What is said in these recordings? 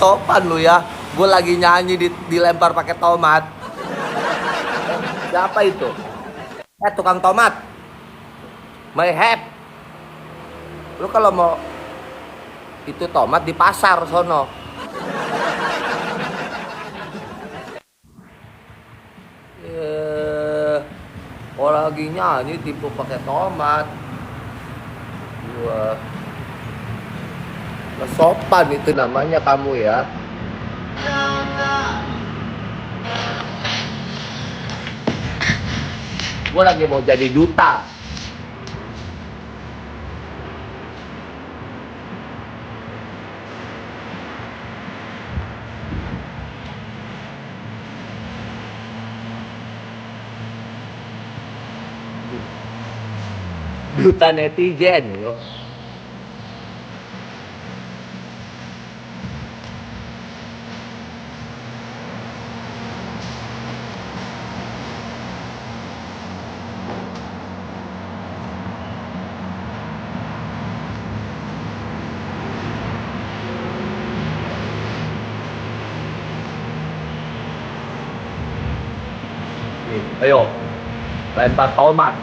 sopan lu ya. Gue lagi nyanyi dilempar pakai tomat. Siapa itu? Tukang tomat. Mayhep. Lu kalau mau itu tomat di pasar sono. Oh lagi nyanyi tipu pakai tomat. Wah, sopan itu namanya kamu ya. Gue lagi mau jadi duta. Duta netizen yo. Ayo, lempar tomat.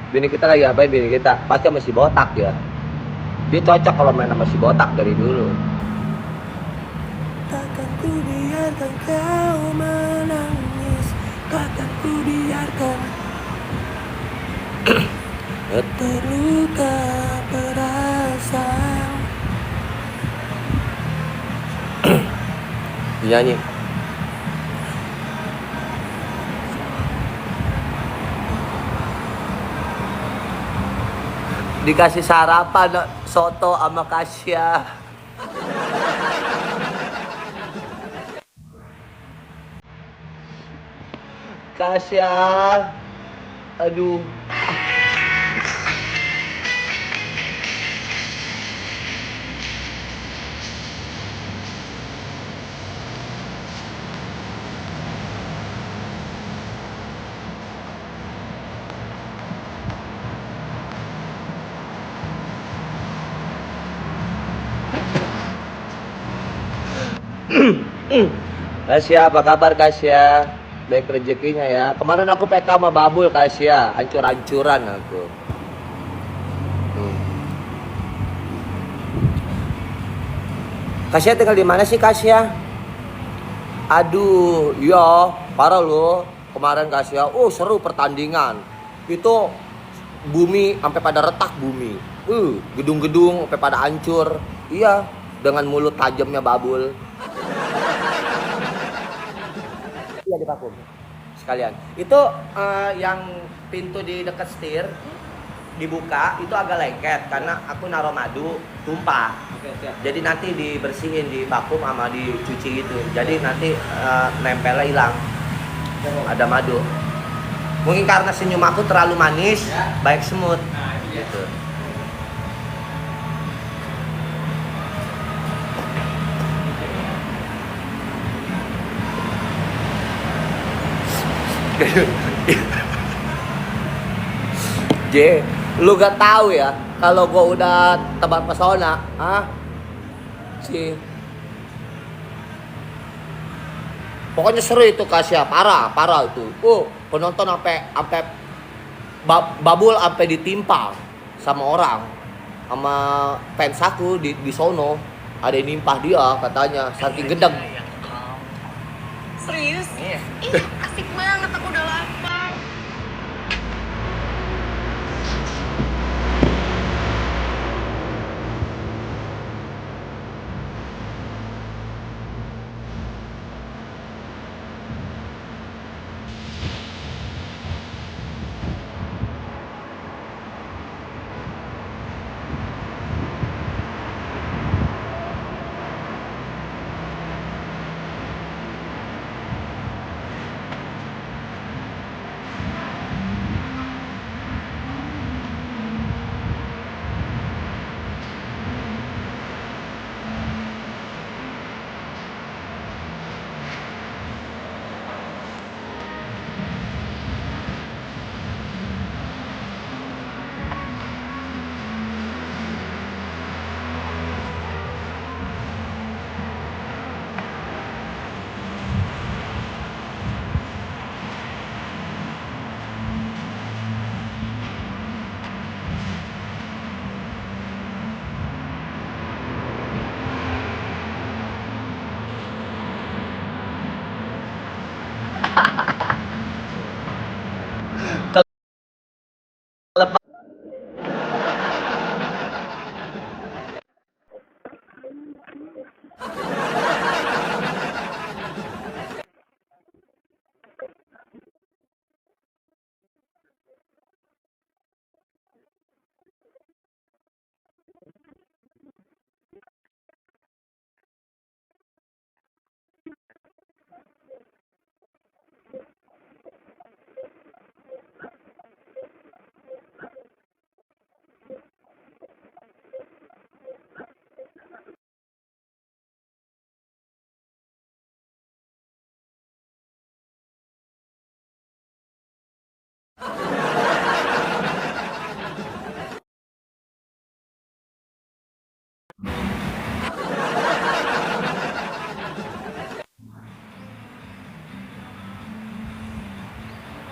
Bini kita lagi apa? Bini kita pasti masih botak ya. Dia cocok kalau main sama si botak dari dulu. Takkan ku biarkan kau menangis, takkan ku biarkan terluka perasaan. Nyanyi. Dikasih sarapan soto sama Kasya. Kasya, aduh. Kasya, apa kabar Kasya? Baik rezekinya ya. Kemarin aku PK sama Babul Kasya, hancur-hancuran aku. Kasya tinggal di mana sih Kasya? Aduh, iya, parah loh. Kemarin Kasya, seru pertandingan. Itu bumi sampai pada retak bumi. Gedung-gedung sampai pada hancur. Iya, dengan mulut tajamnya Babul. Iya di vakum sekalian. Itu yang pintu di dekat setir dibuka itu agak lengket karena aku naruh madu tumpah. Oke, siap. Jadi nanti dibersihin di vakum sama dicuci gitu. Jadi nanti nempelnya hilang. Ada madu. Mungkin karena senyum aku terlalu manis, ya. Baik semut. Nah, gitu. J, lu gak tahu ya kalau gua udah tebar pesona, pokoknya seru itu Kasya, parah itu. Penonton sampai Babul sampai ditimpa sama orang, sama fans aku di sono, ada yang nimpah dia katanya saking gendeng. Serius? Iya. Ih, asik banget, aku udah lapar.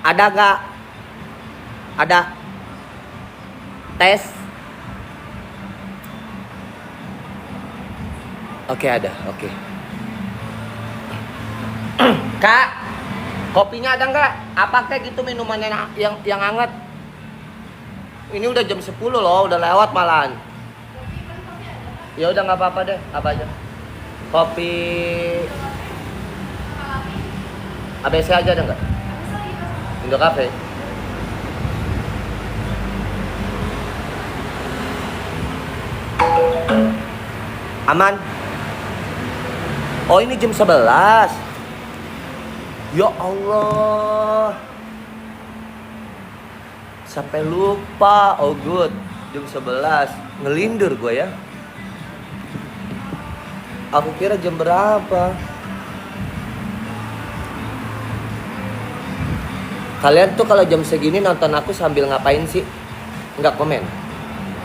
Ada gak? Ada tes? Oke, ada. Oke. Kak, kopinya ada nggak? Apa kayak gitu minumannya yang hangat? Ini udah jam 10 loh, udah lewat malahan. Ya udah nggak apa-apa deh, apa aja. Kopi ABC aja ada nggak? Indo Cafe. Aman? Oh, ini jam 11. Ya Allah. Sampai lupa. Oh good. Jam 11. Ngelindur gue ya. Aku kira jam berapa. Kalian tuh kalau jam segini nonton aku sambil ngapain sih? Nggak komen.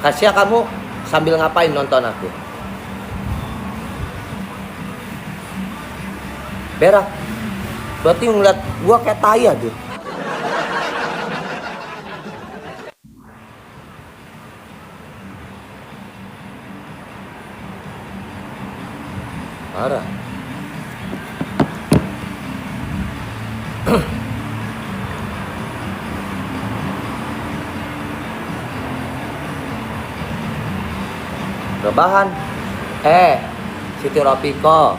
Kasih ya kamu sambil ngapain nonton aku? Berak. Berarti ngeliat gua kayak tai tuh. Parah. Rebahan. Siti Ropiko.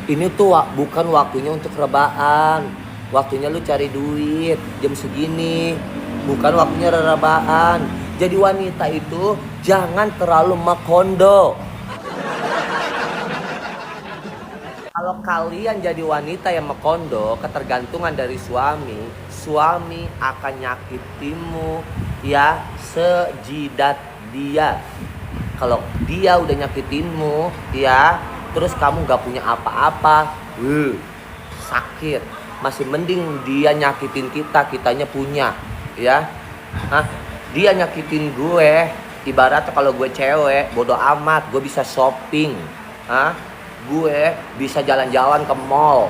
Ini tuh bukan waktunya untuk rebahan. Waktunya lu cari duit jam segini. Bukan waktunya rebahan. Jadi wanita itu jangan terlalu makondo. Kalau kalian jadi wanita yang makondo, ketergantungan dari suami, suami akan nyakitimu ya sejidat dia. Kalau dia udah nyakitinmu ya, terus kamu gak punya apa-apa, sakit. Masih mending dia nyakitin kita, kitanya punya, ya. Dia nyakitin gue, ibaratnya kalau gue cewek, bodo amat, gue bisa shopping, gue bisa jalan-jalan ke mall,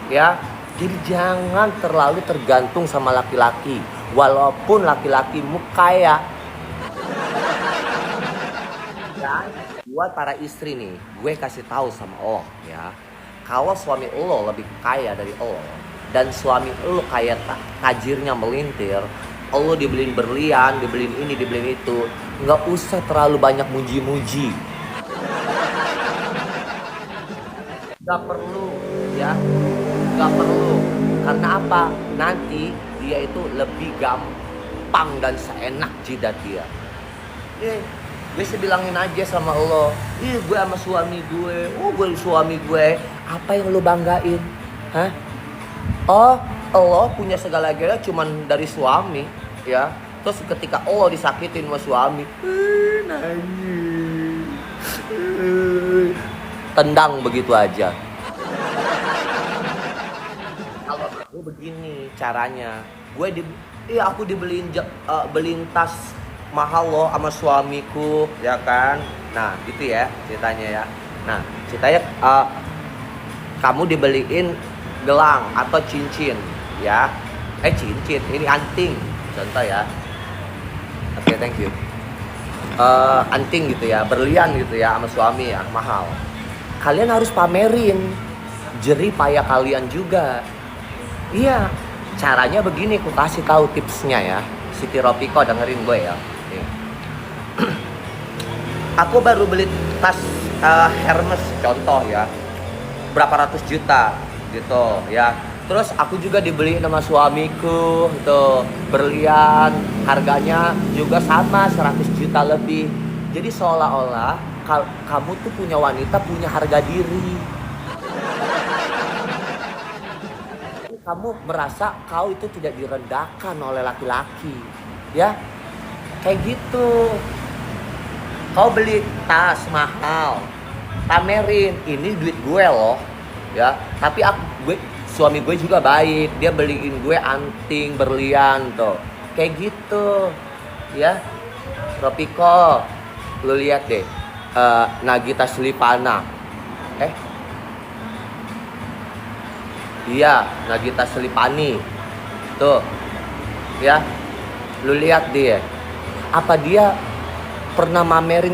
ya. Jadi jangan terlalu tergantung sama laki-laki, walaupun laki-lakimu kaya. Dan buat para istri nih, gue kasih tahu sama lo ya, kalau suami lo lebih kaya dari lo dan suami lo kayak tajirnya melintir, lo dibeliin berlian, dibeliin ini, dibeliin itu, nggak usah terlalu banyak muji-muji. Nggak perlu ya, nggak perlu. Karena apa? Nanti dia itu lebih gampang dan seenak jidat dia. Gue sebilangin aja sama lo, gue sama suami gue, gue suami gue, apa yang lo banggain? Oh, lo punya segala-galanya cuman dari suami, ya. Terus ketika lo disakitin sama suami, nangis, tendang begitu aja. Kalau gue begini caranya, aku beliin tas mahal loh sama suamiku, ya kan? Nah, gitu ya ceritanya ya. Nah, ceritanya kamu dibeliin gelang atau cincin, ya. Cincin, ini anting, contoh ya. Oke, thank you. Anting gitu ya, berlian gitu ya sama suami ya, mahal. Kalian harus pamerin jerih payah kalian juga, Iya, caranya begini, aku kasih tahu tipsnya ya. Siti Ropiko dengerin gue ya. Nih. Aku baru beli tas Hermes contoh ya, berapa ratus juta gitu ya. Terus aku juga dibeli sama suamiku tuh berlian, harganya juga sama 100 juta lebih. Jadi seolah-olah kamu tuh punya wanita punya harga diri. Kamu merasa kau itu tidak direndahkan oleh laki-laki, ya kayak gitu. Kau beli tas mahal, pamerin, ini duit gue loh, ya. Tapi suami gue juga baik, dia beliin gue anting berlian tuh, kayak gitu, ya. Ropiko, lu lihat deh, Nagita Slepana, iya, Nagita Slepani. Tuh. Ya. Lu lihat dia. Apa dia pernah mamerin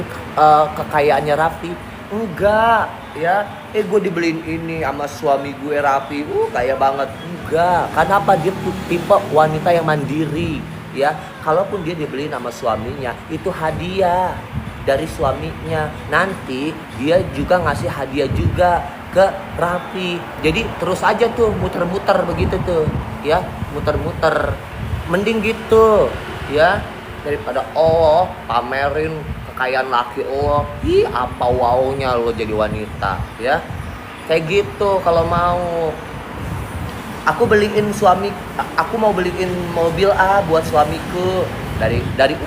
kekayaannya Raffi? Enggak, ya. Gue dibeliin ini sama suami gue Raffi. Kaya banget. Enggak. Karena apa? Dia tipe wanita yang mandiri, ya. Kalaupun dia dibeliin sama suaminya, itu hadiah dari suaminya. Nanti dia juga ngasih hadiah juga ke Raffi. Jadi terus aja tuh muter-muter begitu tuh, ya, muter-muter. Mending gitu, ya, daripada pamerin kekayaan laki apa wownya lo jadi wanita, ya. Kayak gitu kalau mau. Aku mau beliin mobil buat suamiku. Dari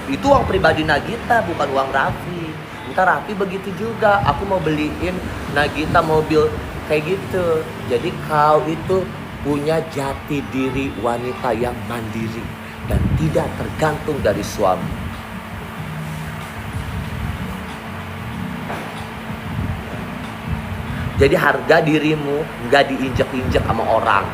itu uang pribadi Nagita, bukan uang Raffi. Ntar Raffi begitu juga, aku mau beliin Nagita mobil kayak gitu. Jadi kau itu punya jati diri wanita yang mandiri dan tidak tergantung dari suami. Jadi harga dirimu nggak diinjek-injek sama orang.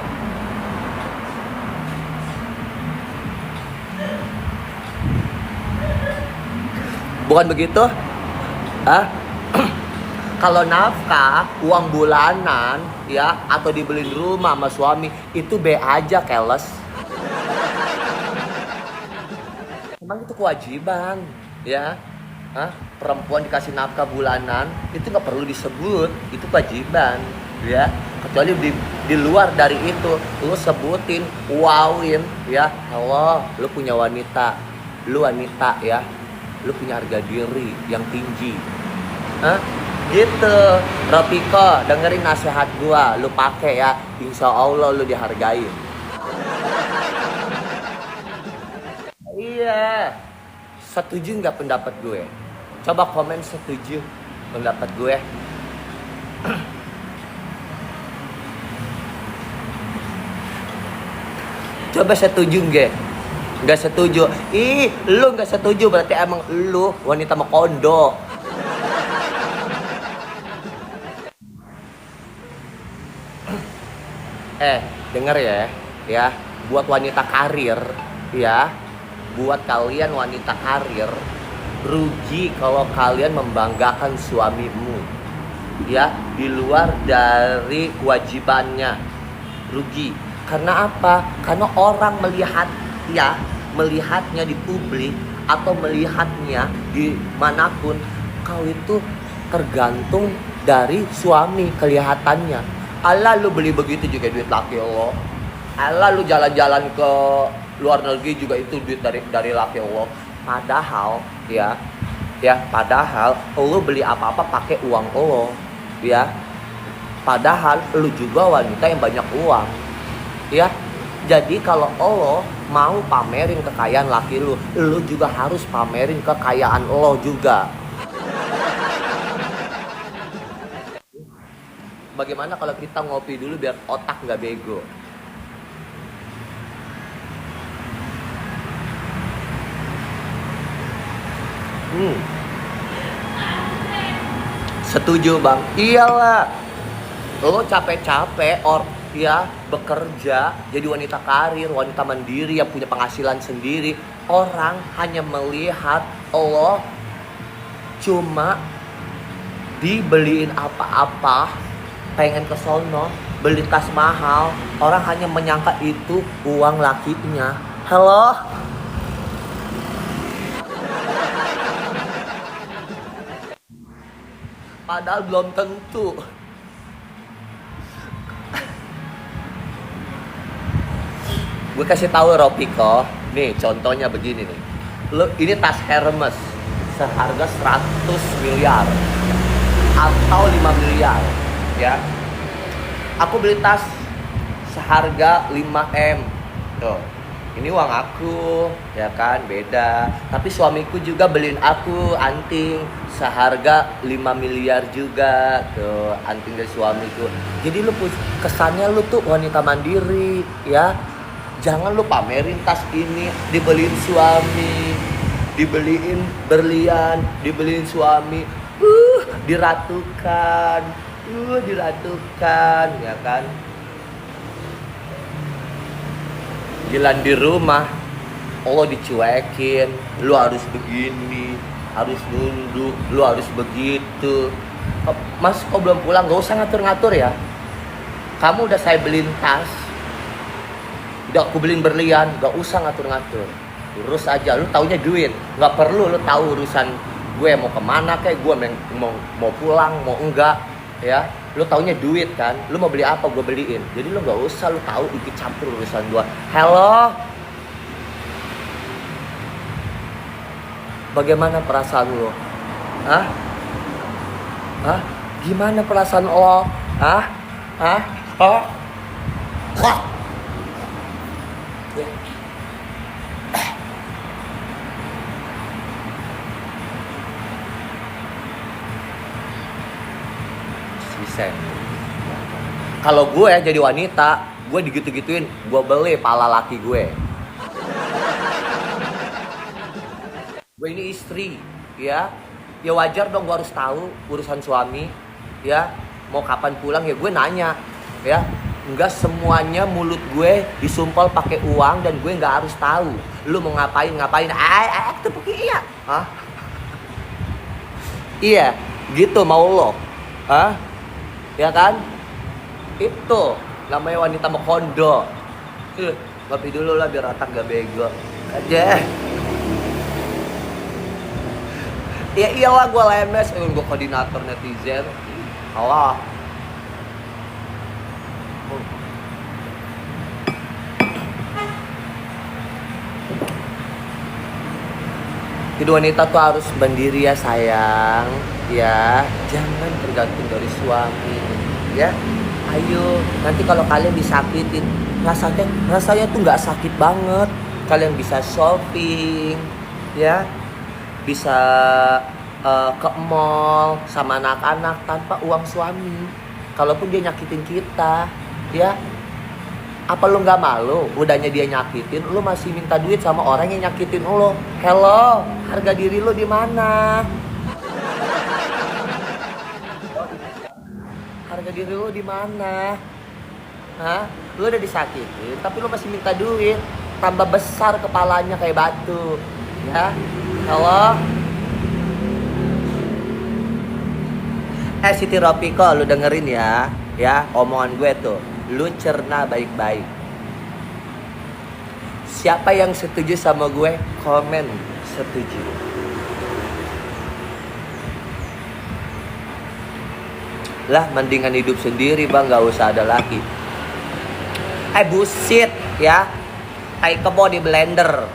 Bukan begitu? Kalau nafkah, uang bulanan, ya, atau dibeliin rumah sama suami, itu be aja, keles. Emang itu kewajiban, ya. Perempuan dikasih nafkah bulanan, itu nggak perlu disebut, itu kewajiban, ya. Kecuali di luar dari itu, lu sebutin, wowin, ya. Allah, lu punya wanita, lu wanita, ya. Lu punya harga diri yang tinggi. Gitu. Ropiko, dengerin nasihat gua, lu pakai ya, insya Allah lu dihargai. Iya. Setuju nggak pendapat gue? Coba komen setuju pendapat gue. Coba setuju nggak? Nggak setuju. Lu nggak setuju berarti emang lu wanita mekondo. Denger ya, buat wanita karir, ya, buat kalian wanita karir, rugi kalau kalian membanggakan suamimu, ya, di luar dari kewajibannya, rugi. Karena apa? Karena orang melihatnya di publik atau melihatnya di manapun, kau itu tergantung dari suami kelihatannya. Allah lu beli begitu juga duit laki lo. Allah lu jalan-jalan ke luar negeri juga itu duit dari laki lo. Padahal padahal lo beli apa-apa pakai uang lo, ya. Padahal lu juga wanita yang banyak uang, ya. Jadi kalau lo mau pamerin kekayaan laki lu juga harus pamerin kekayaan lo juga. Bagaimana kalau kita ngopi dulu biar otak nggak bego? Setuju bang? Iyalah. Lo capek-capek bekerja jadi wanita karir, wanita mandiri yang punya penghasilan sendiri. Orang hanya melihat lo cuma dibeliin apa-apa, pengen ke sono, beli tas mahal, orang hanya menyangka itu uang lakinya. Halo? Padahal belum tentu. Gue kasih tahu Ropiko, nih contohnya begini nih. Ini tas Hermes seharga 100 miliar atau 5 miliar, ya. Aku beli tas seharga 5M. Tuh. Ini uang aku, ya kan, beda. Tapi suamiku juga beliin aku anting seharga 5 miliar juga. Tuh, anting dari suamiku. Jadi lu kesannya lu tuh wanita mandiri, ya. Jangan lu pamerin tas ini, dibeliin suami, dibeliin berlian, dibeliin suami. Diratukan. Diratukan, ya kan. Jalan di rumah, Allah dicuekin, lu harus begini, harus nunduk, lu harus begitu. Mas kok belum pulang? Gak usah ngatur-ngatur ya. Kamu udah saya beliin tas, udah aku beliin berlian, gak usah ngatur-ngatur. Urus aja, lu taunya duit. Gak perlu lu tahu urusan gue mau kemana, kayak gue mau pulang, mau enggak, ya. Lu taunya duit kan, lu mau beli apa gue beliin. Jadi lu gak usah lu tahu ikut campur urusan gue. Halo, bagaimana perasaan lu? Hah? Hah? Gimana perasaan lo? Hah? Hah? Hah? Hah? Kalau gue jadi wanita, gue digitu-gituin, gue beli pala laki gue. Gue ini istri, ya. Ya wajar dong gue harus tahu urusan suami, ya. Mau kapan pulang ya gue nanya, ya. Enggak semuanya mulut gue disumpal pakai uang dan gue nggak harus tahu. Lu mau ngapain? Tepuk iya. Hah? Iya, gitu mau lo. Hah? Ya kan? Itu namanya wanita mekondo. Ngopi dulu lah biar otak gak bego aja. Ya iyalah gue lemes, gue koordinator netizen. Allah. Jadi wanita tuh harus mandiri ya sayang, ya. Jangan tergantung dari suami, ya. Ayo, nanti kalau kalian disakitin, rasanya tuh nggak sakit banget. Kalian bisa shopping, ya, bisa ke mall sama anak-anak tanpa uang suami. Kalaupun dia nyakitin kita, ya, apa lu nggak malu? Udahnya dia nyakitin, lu masih minta duit sama orang yang nyakitin lu. Hello, harga diri lu di mana? Harga diri lu di mana? Hah? Lu udah disakitin, tapi lu masih minta duit. Tambah besar kepalanya kayak batu. Ya? Halo? Siti Ropiko, lu dengerin ya. Ya, omongan gue tuh. Lu cerna baik-baik. Siapa yang setuju sama gue? Komen setuju. Lah mendingan hidup sendiri bang, gak usah ada laki. Bullshit ya. Tai kebo di blender,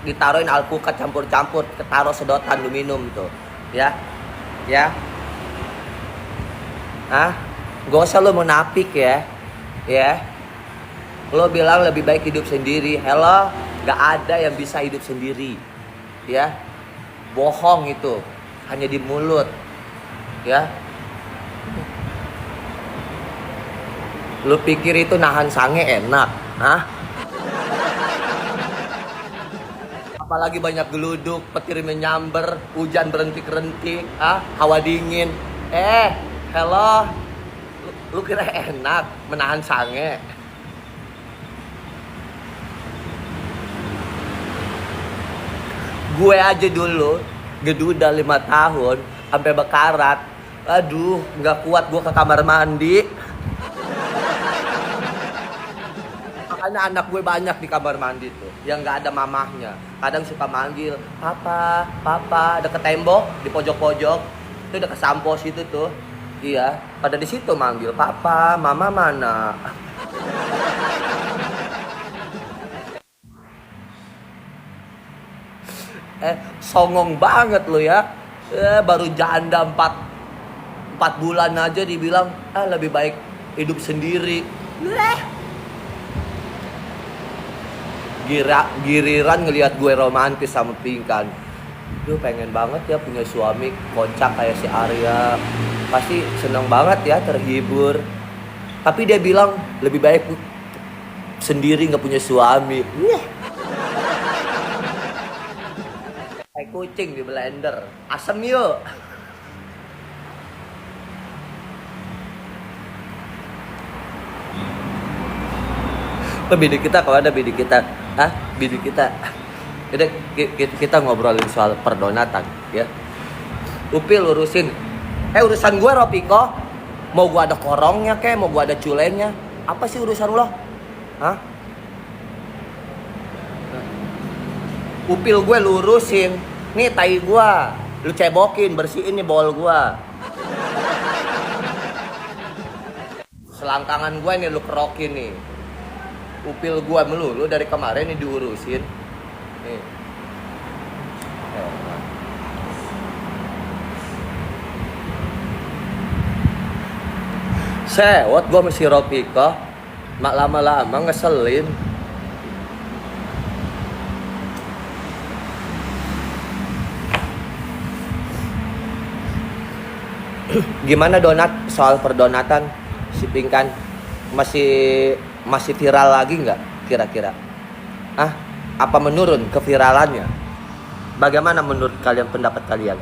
ditaruhin alpukat campur-campur, ketaruh sedotan lu minum tuh, ya, ya. Gak usah lu munafik ya, ya. Lo bilang lebih baik hidup sendiri. Hello, gak ada yang bisa hidup sendiri, ya. Bohong itu, hanya di mulut, ya. Lu pikir itu nahan sange enak, Apalagi banyak geluduk, petir menyamber, hujan berhenti-kerenti, hawa dingin. Hello, lu kira enak menahan sange? Gue aja dulu geduda 5 tahun sampai bekarat. Aduh, nggak kuat gue ke kamar mandi. Karena anak gue banyak di kamar mandi tuh, yang nggak ada mamahnya. Kadang suka manggil, papa, papa, deket tembok, di pojok-pojok, itu deket sampo situ tuh. Iya, pada di situ manggil, papa, mama mana? Songong banget lo ya. Baru janda 4 bulan aja dibilang, lebih baik hidup sendiri. Giliran ngelihat gue romantis sama Pinkan. Duh, pengen banget ya punya suami kocak kayak si Arya. Pasti seneng banget ya, terhibur. Tapi dia bilang lebih baik sendiri nggak punya suami. Kayak kucing di blender. Asem yuk. Bini kita, kalau ada bini kita, bini kita. Udah, kita ngobrolin soal perdonatan ya. Upil urusin. Urusan gue Ropiko. Mau gue ada korongnya kek, mau gue ada culennya. Apa sih urusan lo? Upil gue lurusin. Nih tai gue, lu cebokin, bersihin nih bol gue. Selangkangan gue nih lu kerokin nih. Upil gue melulu dari kemarin nih diurusin. Nih. Sewot gue mesti Ropiko. Mak lama-lama ngeselin. Gimana donat soal perdonatan si Pinkan? Masih viral lagi nggak kira-kira? Apa menurun keviralannya? Bagaimana menurut kalian, pendapat kalian?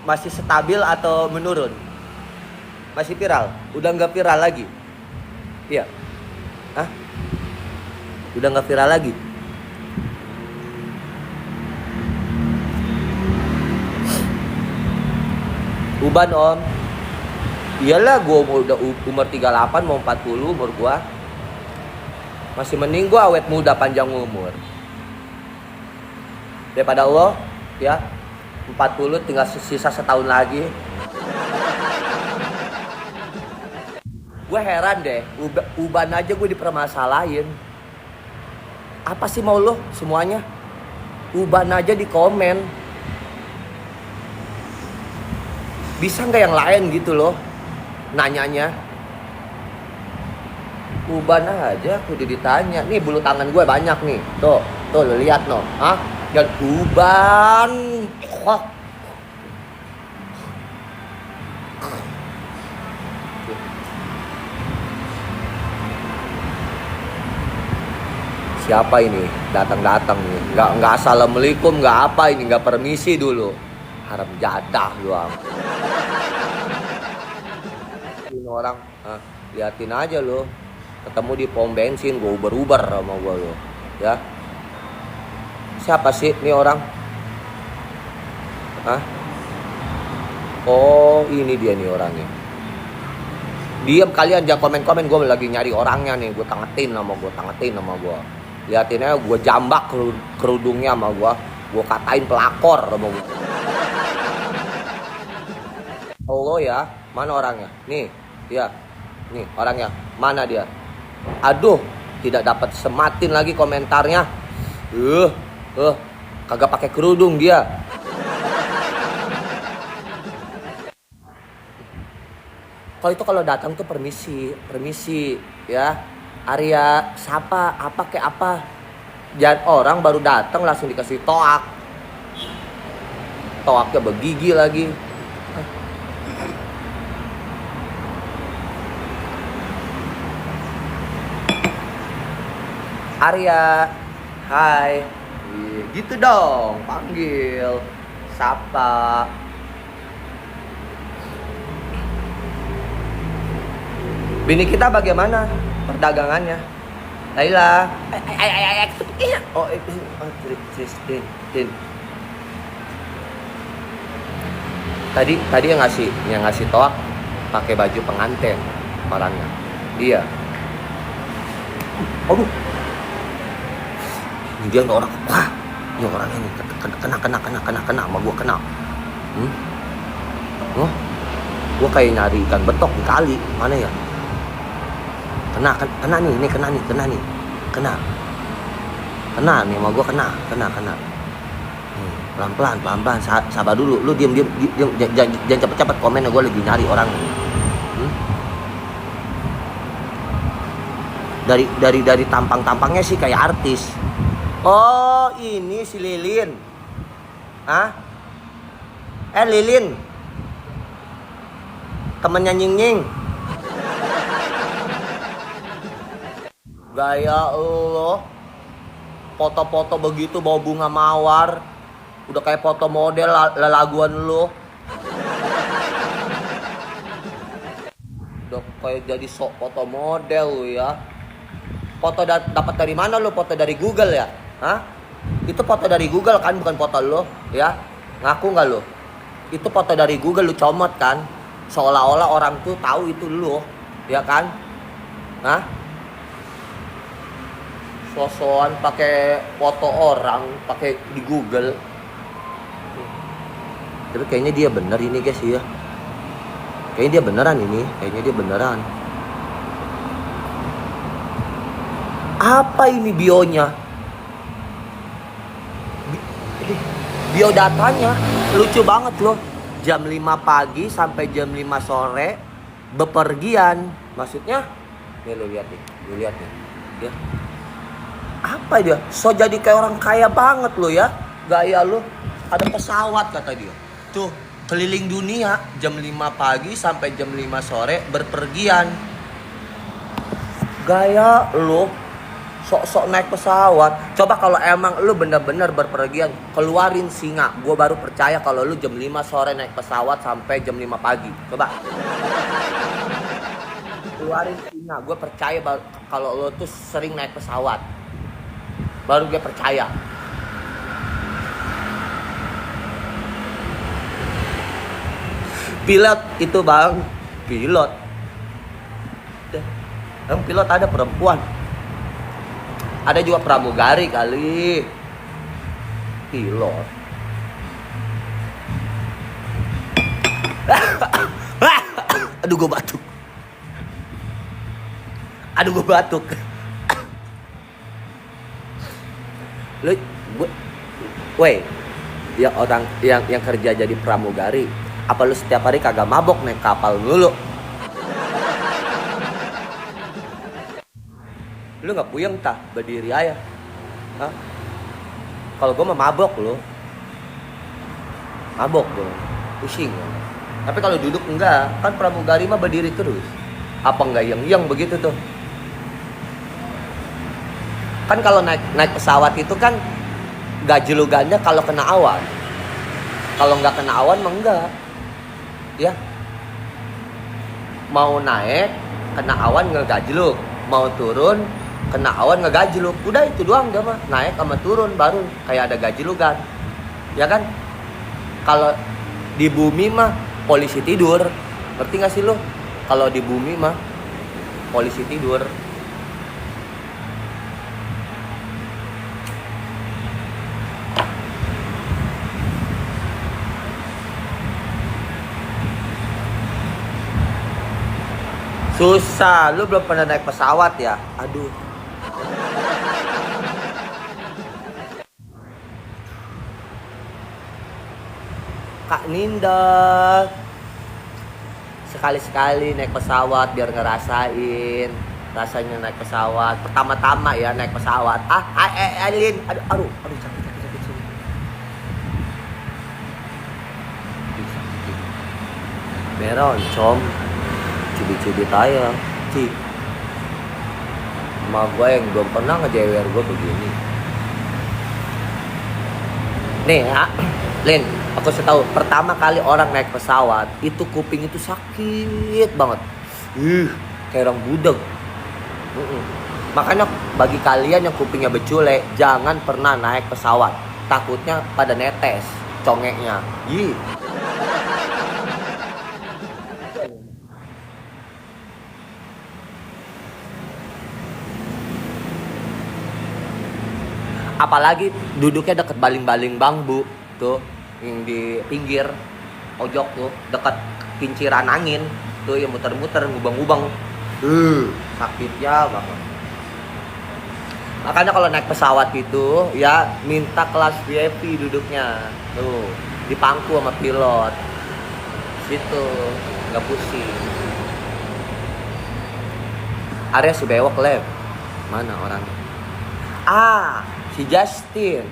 Masih stabil atau menurun? Masih viral? Udah nggak viral lagi? Iya. Udah nggak viral lagi? Uban om. Iyalah, gue udah umur 38 mau 40 umur gue. Masih mending gue awet muda panjang umur daripada lo ya 40 tinggal sisa setahun lagi. Gue heran deh, uban aja gue dipermasalahin. Apa sih mau lo semuanya? Uban aja di komen. Bisa nggak yang lain gitu loh nanyanya? Uban aja aku udah ditanya. Nih bulu tangan gue banyak nih. Tuh lo lihat no. Dan uban. Siapa ini? Datang nih. Nggak assalamualaikum, nggak apa ini, nggak permisi dulu. Haram jadah doang. Ini orang, liatin aja lo. Ketemu di pom bensin, gue uber sama gue lo. Ya. Siapa sih ini orang? Oh, ini dia nih orangnya. Diam kalian, jangan komen-komen, gue lagi nyari orangnya nih. Gue tangetin sama gue. Liatin aja, gue jambak kerudungnya sama gue. Gue katain pelakor sama gue. Allah ya, mana orangnya? Nih, dia. Nih orangnya, mana dia? Aduh, tidak dapat sematin lagi komentarnya. Kagak pakai kerudung dia. Kalau datang tuh permisi ya. Arya, siapa, apa kayak apa. Jangan orang baru datang langsung dikasih toak. Toaknya bergigi lagi. Arya, hai. Gitu dong, panggil, sapa. Bini kita bagaimana perdagangannya? Laila. Din. Tadi yang ngasih toak pakai baju pengantin. orangnya. Iya. Aduh. Ini dia orang. Wah, ini orang ini kena sama gua kena. Oh, gua kayak nyari ikan betok di kali. Mana ya? Kena nih, ini kena nih. Kena nih sama gua kena. Pelan-pelan, sabar dulu. Lu diam, jangan cepet-cepet komen, gua lagi nyari orang. Dari tampangnya sih kayak artis. Oh, ini si Lilin. Hah? Lilin. Temennya Nying. Gaya lo. Foto-foto begitu bawa bunga mawar. Udah kayak foto model laguan lo. Udah kayak jadi sok foto model lo ya. Foto dapat dari mana lo? Foto dari Google ya? Hah? Itu foto dari Google kan, bukan foto lo, ya? Ngaku nggak lo? Itu foto dari Google, lo comot kan? Seolah-olah orang tuh tahu itu lo, ya kan? Hah? Sosokan pakai foto orang, pakai di Google. Tapi kayaknya dia bener ini guys ya. Kayaknya dia beneran. Apa ini bionya? Biodatanya lucu banget loh. Jam 5 pagi sampai jam 5 sore bepergian. Maksudnya? Nih lu lihat nih. Ya. Apa dia? So jadi kayak orang kaya banget lo ya. Gaya lo. Ada pesawat kata dia. Tuh, keliling dunia jam 5 pagi sampai jam 5 sore berpergian. Gaya lo sok-sok naik pesawat. Coba kalau emang lu bener-bener berpergian, keluarin singa. Gue baru percaya kalau lu jam 5 sore naik pesawat sampai jam 5 pagi. Coba. Keluarin singa. Gue percaya kalau lu tuh sering naik pesawat. Baru gue percaya. Pilot itu bang. Pilot. Emang pilot ada perempuan. Ada juga pramugari kali. Pilot. Aduh gue batuk. Lu weh, yang orang yang kerja jadi pramugari, apa lu setiap hari kagak mabok naik kapal dulu? Lu nggak puyeng tah berdiri aja? Hah? Kalau gue mah mabok lo, pusing. Tapi kalau duduk enggak, kan pramugari mah berdiri terus. Apa enggak yang begitu tuh? Kan kalau naik pesawat itu kan gajlugannya kalau kena awan. Kalau nggak kena awan mah enggak. Ya. Mau naik kena awan ngegajluk, mau turun kena awan ngegajluk. Udah itu doang dia mah. Naik sama turun baru kayak ada gajlugan. Ya kan? Kalau di bumi mah polisi tidur. Ngerti gak sih lo? Kalau di bumi mah polisi tidur. Susah, lu belum pernah naik pesawat ya? Aduh. Kak Ninda, sekali-sekali naik pesawat biar ngerasain rasanya naik pesawat. Pertama-tama ya naik pesawat. Lin, aduh, sakit. Meron, com. Cubit-cubit aja, cik. Sama gue yang belum pernah ngejewer gue begini. Nih ya, Lin, aku tahu pertama kali orang naik pesawat itu kuping itu sakit banget. Kayak orang budeg. Makanya bagi kalian yang kupingnya becule, jangan pernah naik pesawat. Takutnya pada netes congeknya. Apalagi duduknya deket baling-baling bambu tuh, yang di pinggir ojok tuh, deket kinciran angin tuh yang muter-muter, ngubang-ngubang. Sakitnya banget. Makanya kalau naik pesawat itu ya minta kelas VIP duduknya. Tuh, di pangku sama pilot. Situ, nggak pusing. Area Subewok Lab. Mana orangnya? Si Justin.